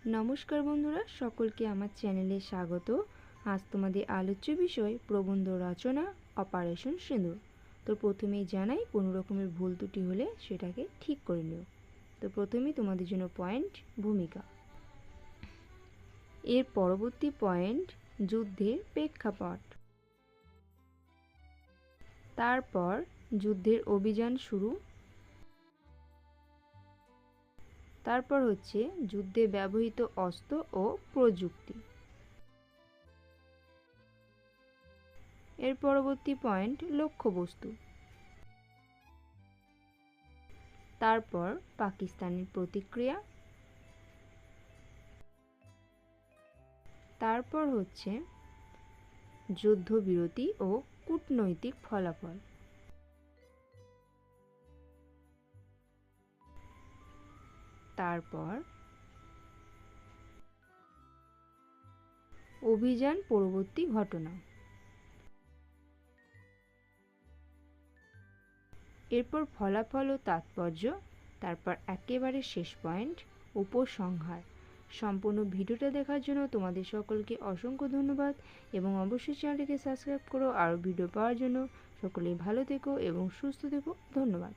নমস্কার বন্ধুরা, সকলকে আমার চ্যানেলে স্বাগত। আজ তোমাদের আলোচ্য বিষয় প্রবন্ধ রচনা অপারেশন সিঁদুর। তো প্রথমেই জানাই, কোনো রকমের ভুল ত্রুটি হলে সেটাকে ঠিক করে নিও। তো প্রথমেই তোমাদের জন্য পয়েন্ট ভূমিকা। এর পরবর্তী পয়েন্ট যুদ্ধের প্রেক্ষাপট। তারপর যুদ্ধের অভিযান শুরু। তারপর হচ্ছে যুদ্ধে ব্যবহৃত অস্ত্র ও প্রযুক্তি। এর পরবর্তী পয়েন্ট লক্ষ্যবস্তু। তারপর পাকিস্তানের প্রতিক্রিয়া। তারপর হচ্ছে যুদ্ধবিরতি ও কূটনৈতিক ফলাফল। তারপর অভিযান পরবর্তী ঘটনা। এরপর ফলাফল ও তাৎপর্য। তারপর একেবারে শেষ পয়েন্ট উপসংহার। সম্পূর্ণ ভিডিওটা দেখার জন্য তোমাদের সকলকে অসংখ্য ধন্যবাদ এবং অবশ্যই চ্যানেলটিকে সাবস্ক্রাইব করো। আরও ভিডিও পাওয়ার জন্য সকলেই ভালো থেকো এবং সুস্থ থেকো। ধন্যবাদ।